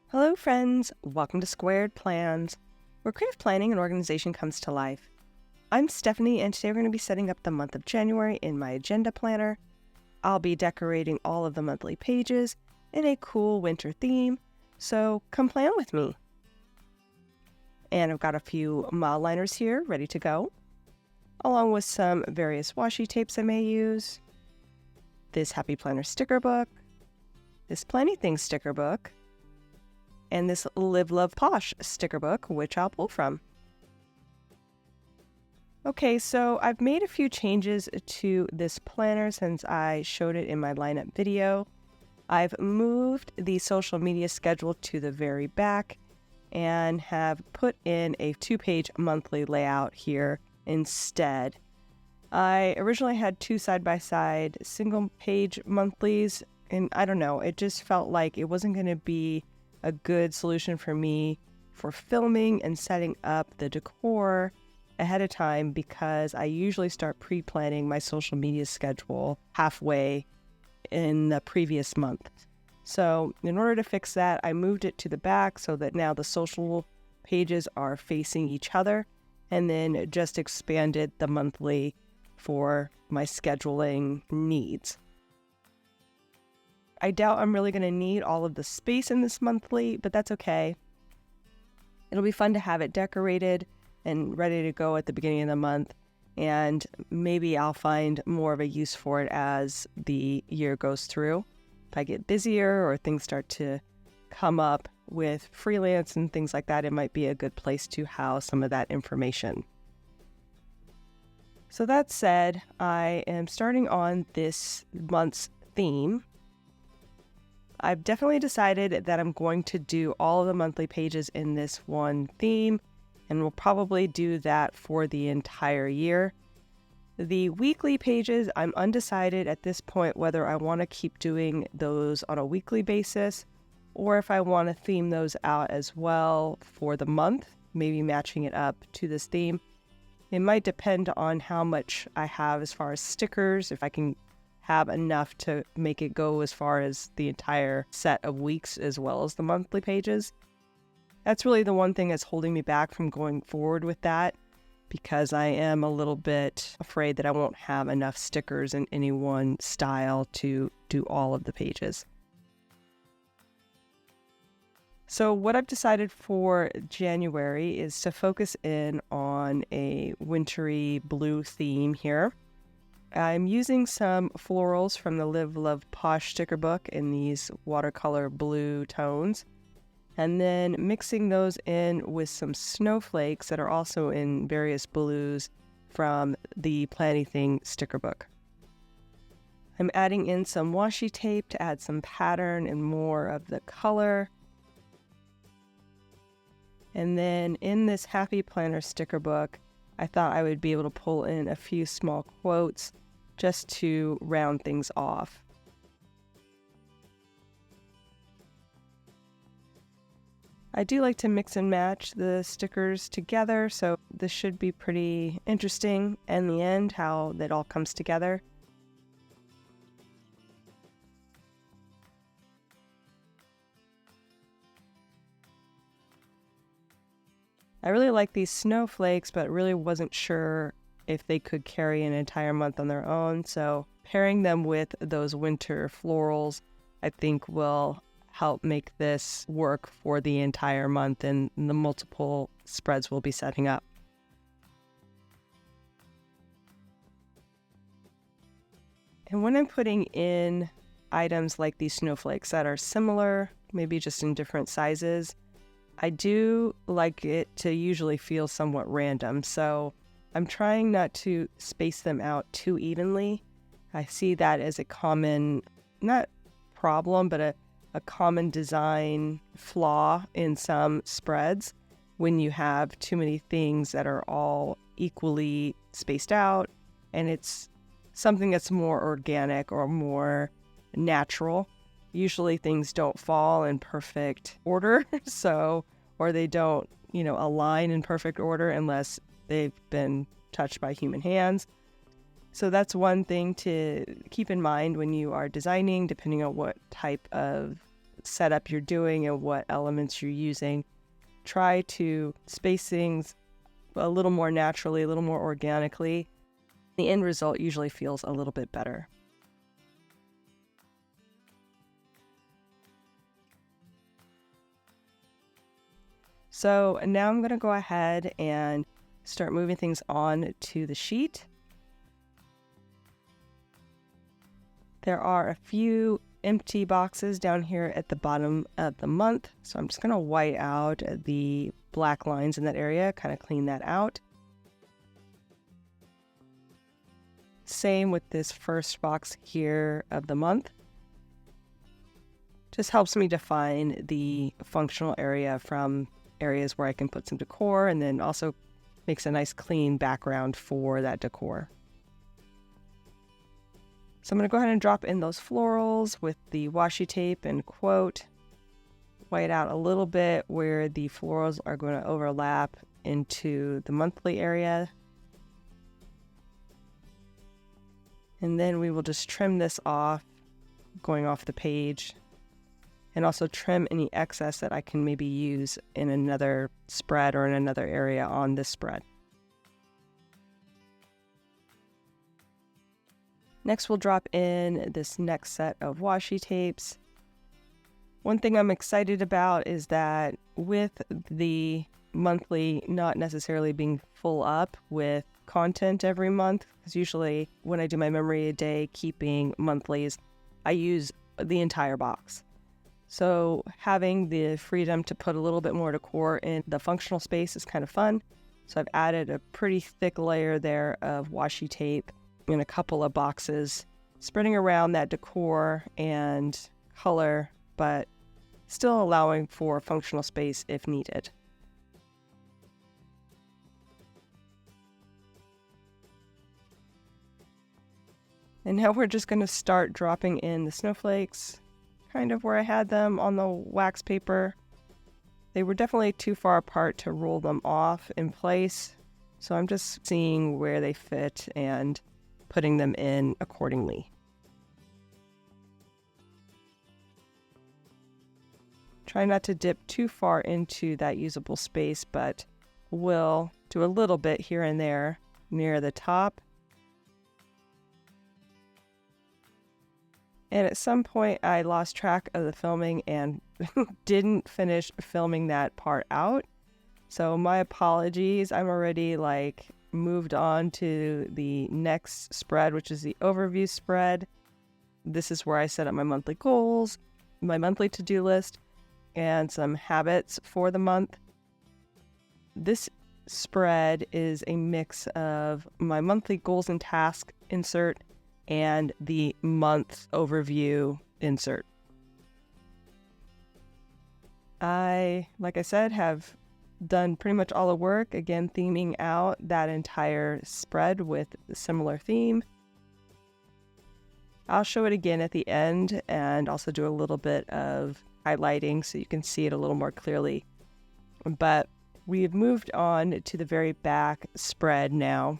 Hello friends, welcome to Squaird Plans, where creative planning and organization comes to life. I'm Stephanie, and today we're going to be setting up the month of January in my agenda planner. I'll be decorating all of the monthly pages in a cool winter theme, so come plan with me. And I've got a few mile liners here ready to go, along with some various washi tapes I may use, this Happy Planner sticker book, this Planny Things sticker book, and this Live Love Posh sticker book, which I'll pull from. Okay, so I've made a few changes to this planner since I showed it in my lineup video. I've moved the social media schedule to the very back and have put in a 2-page monthly layout here instead. I originally had 2 side-by-side single-page monthlies, and I don't know, it just felt like it wasn't going to be a good solution for me for filming and setting up the decor ahead of time, because I usually start pre-planning my social media schedule halfway in the previous month. So in order to fix that, I moved it to the back so that now the social pages are facing each other, and then just expanded the monthly for my scheduling needs. I doubt I'm really going to need all of the space in this monthly, but that's okay. It'll be fun to have it decorated and ready to go at the beginning of the month, and maybe I'll find more of a use for it as the year goes through. If I get busier or things start to come up with freelance and things like that, it might be a good place to house some of that information. So that said, I am starting on this month's theme. I've definitely decided that I'm going to do all of the monthly pages in this one theme, and we'll probably do that for the entire year. The weekly pages, I'm undecided at this point whether I want to keep doing those on a weekly basis or if I want to theme those out as well for the month, maybe matching it up to this theme. It might depend on how much I have as far as stickers, if I can have enough to make it go as far as the entire set of weeks as well as the monthly pages. That's really the one thing that's holding me back from going forward with that, because I am a little bit afraid that I won't have enough stickers in any one style to do all of the pages. So what I've decided for January is to focus in on a wintry blue theme here. I'm using some florals from the Live Love Posh sticker book in these watercolor blue tones, and then mixing those in with some snowflakes that are also in various blues from the Planny Things sticker book. I'm adding in some washi tape to add some pattern and more of the color. And then in this Happy Planner sticker book, I thought I would be able to pull in a few small quotes just to round things off. I do like to mix and match the stickers together, so this should be pretty interesting in the end, how that all comes together. I really like these snowflakes, but really wasn't sure if they could carry an entire month on their own. So pairing them with those winter florals, I think will help make this work for the entire month and the multiple spreads we'll be setting up. And when I'm putting in items like these snowflakes that are similar, maybe just in different sizes, I do like it to usually feel somewhat random, so I'm trying not to space them out too evenly. I see that as a common, not problem, but a common design flaw in some spreads when you have too many things that are all equally spaced out, and it's something that's more organic or more natural. Usually things don't fall in perfect order, or they don't, align in perfect order unless they've been touched by human hands. So that's one thing to keep in mind when you are designing, depending on what type of setup you're doing and what elements you're using. Try to space things a little more naturally, a little more organically. The end result usually feels a little bit better. So now I'm going to go ahead and start moving things on to the sheet. There are a few empty boxes down here at the bottom of the month, so I'm just going to white out the black lines in that area, kind of clean that out. Same with this first box here of the month. Just helps me define the functional area from areas where I can put some decor, and then also makes a nice clean background for that decor. So I'm going to go ahead and drop in those florals with the washi tape and quote. White out a little bit where the florals are going to overlap into the monthly area. And then we will just trim this off, going off the page. And also trim any excess that I can maybe use in another spread or in another area on this spread. Next, we'll drop in this next set of washi tapes. One thing I'm excited about is that with the monthly not necessarily being full up with content every month, because usually when I do my memory a day keeping monthlies, I use the entire box. So having the freedom to put a little bit more decor in the functional space is kind of fun. So I've added a pretty thick layer there of washi tape in a couple of boxes, spreading around that decor and color, but still allowing for functional space if needed. And now we're just going to start dropping in the snowflakes, kind of where I had them on the wax paper. They were definitely too far apart to roll them off in place, so I'm just seeing where they fit and putting them in accordingly. Try not to dip too far into that usable space, but will do a little bit here and there near the top. And at some point I lost track of the filming and didn't finish filming that part out. So my apologies. I'm already moved on to the next spread, which is the overview spread. This is where I set up my monthly goals, my monthly to-do list, and some habits for the month. This spread is a mix of my monthly goals and task insert and the month overview insert. I, like I said, have done pretty much all the work, again theming out that entire spread with a similar theme. I'll show it again at the end and also do a little bit of highlighting so you can see it a little more clearly. But we've moved on to the very back spread now.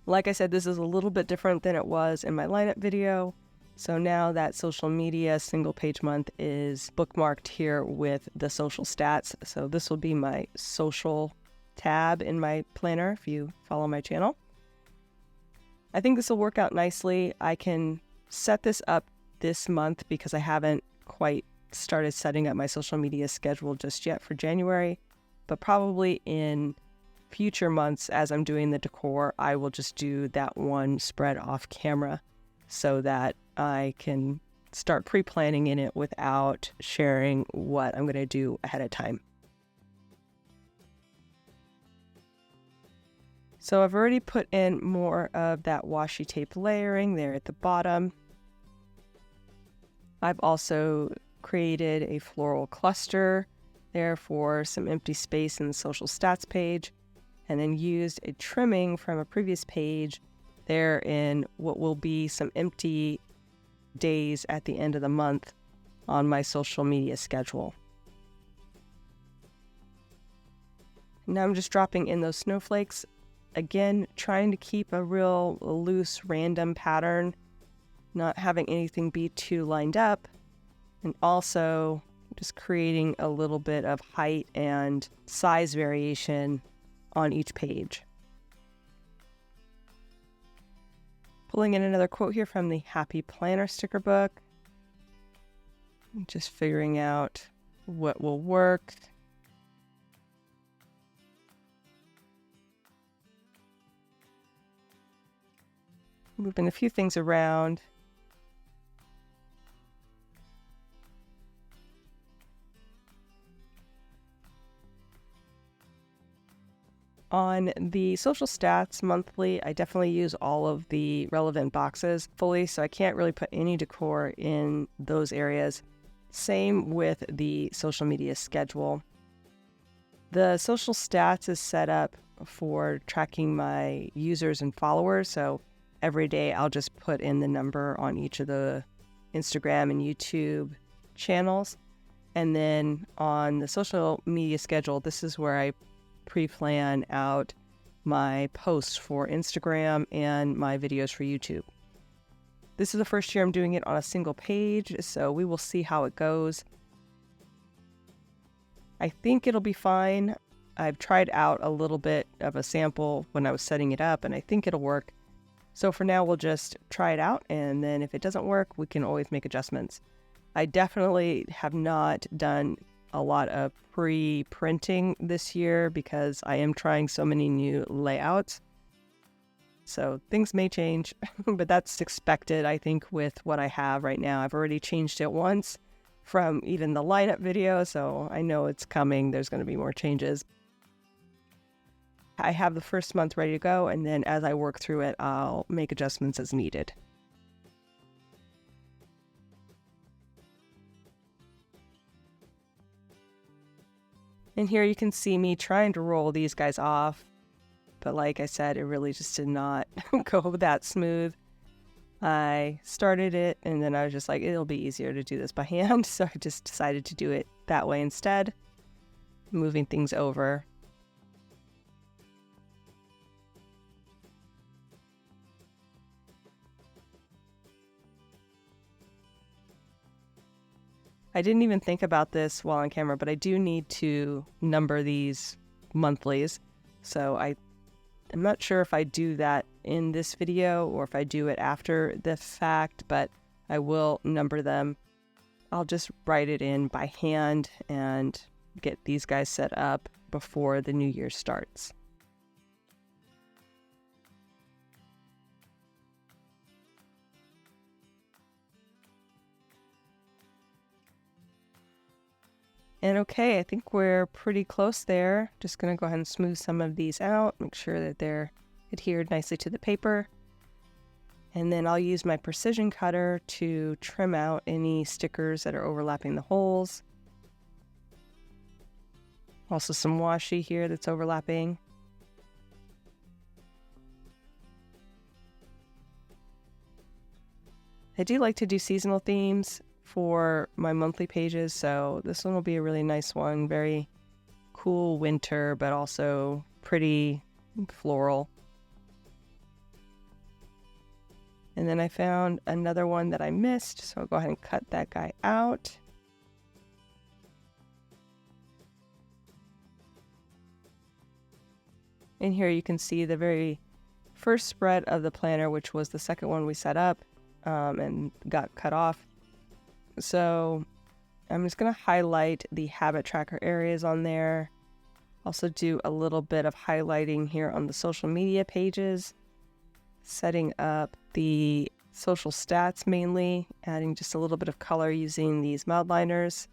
Like I said, this is a little bit different than it was in my lineup video. So now that social media single page month is bookmarked here with the social stats. So this will be my social tab in my planner if you follow my channel. I think this will work out nicely. I can set this up this month because I haven't quite started setting up my social media schedule just yet for January, but probably in future months as I'm doing the decor, I will just do that one spread off camera so that I can start pre-planning in it without sharing what I'm going to do ahead of time. So I've already put in more of that washi tape layering there at the bottom. I've also created a floral cluster there for some empty space in the social stats page, and then used a trimming from a previous page there in what will be some empty days at the end of the month on my social media schedule. Now I'm just dropping in those snowflakes. Again, trying to keep a real loose, random pattern not having anything be too lined up, and also just creating a little bit of height and size variation on each page. Pulling in another quote here from the Happy Planner sticker book. Just figuring out what will work. Moving a few things around. On the social stats monthly, I definitely use all of the relevant boxes fully, so I can't really put any decor in those areas. Same with the social media schedule. The social stats is set up for tracking my users and followers, so every day I'll just put in the number on each of the Instagram and YouTube channels. And then on the social media schedule, this is where I pre-plan out my posts for Instagram and my videos for YouTube. This is the first year I'm doing it on a single page, so we will see how it goes. I think it'll be fine. I've tried out a little bit of a sample when I was setting it up, and I think it'll work. So for now, we'll just try it out, and then if it doesn't work, we can always make adjustments. I definitely have not done a lot of pre-printing this year because I am trying so many new layouts. So things may change, but that's expected, I think, with what I have right now. I've already changed it once from even the lineup video, so I know it's coming. There's going to be more changes. I have the first month ready to go, and then as I work through it, I'll make adjustments as needed. And here you can see me trying to roll these guys off. But like I said, it really just did not go that smooth. I started it and then I was just like, it'll be easier to do this by hand. So I just decided to do it that way instead, moving things over. I didn't even think about this while on camera, but I do need to number these monthlies. So I'm not sure if I do that in this video or if I do it after the fact, but I will number them. I'll just write it in by hand and get these guys set up before the new year starts. And okay, I think we're pretty close there. Just gonna go ahead and smooth some of these out, make sure that they're adhered nicely to the paper. And then I'll use my precision cutter to trim out any stickers that are overlapping the holes. Also some washi here that's overlapping. I do like to do seasonal themes for my monthly pages, so this one will be a really nice one. Very cool winter, but also pretty floral. And then I found another one that I missed, so I'll go ahead and cut that guy out. And here you can see the very first spread of the planner, which was the second one we set up and got cut off. So I'm just going to highlight the habit tracker areas on there. Also do a little bit of highlighting here on the social media pages, setting up the social stats mainly, adding just a little bit of color using these mild liners.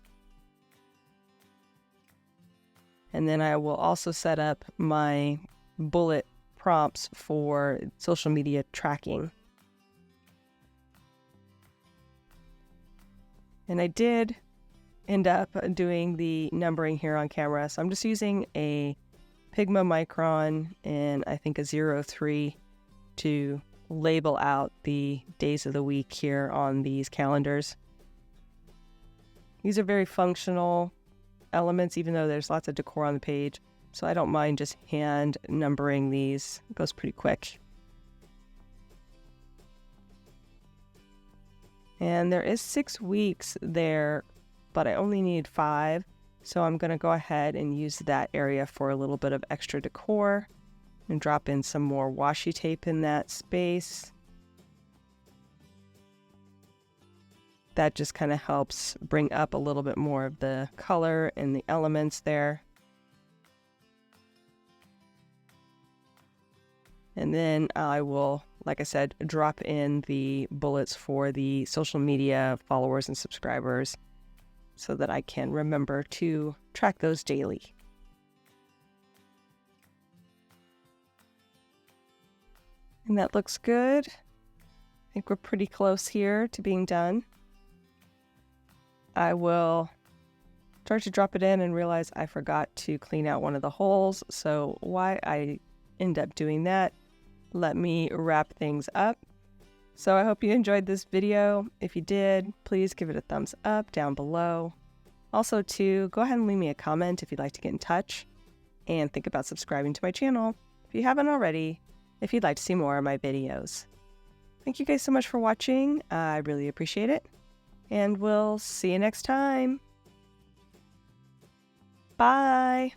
And then I will also set up my bullet prompts for social media tracking. And I did end up doing the numbering here on camera. So I'm just using a Pigma Micron and I think a 03 to label out the days of the week here on these calendars. These are very functional elements, even though there's lots of decor on the page. So I don't mind just hand numbering these. It goes pretty quick. And there is 6 weeks there, but I only need 5. So I'm going to go ahead and use that area for a little bit of extra decor and drop in some more washi tape in that space. That just kind of helps bring up a little bit more of the color and the elements there. And then I will, like I said, drop in the bullets for the social media followers and subscribers so that I can remember to track those daily. And that looks good. I think we're pretty close here to being done. I will start to drop it in and realize I forgot to clean out one of the holes. So why I end up doing that, let me wrap things up. So I hope you enjoyed this video. If you did, please give it a thumbs up down below. Also too, go ahead and leave me a comment if you'd like to get in touch, and think about subscribing to my channel if you haven't already, if you'd like to see more of my videos. Thank you guys so much for watching. I really appreciate it, and we'll see you next time. Bye.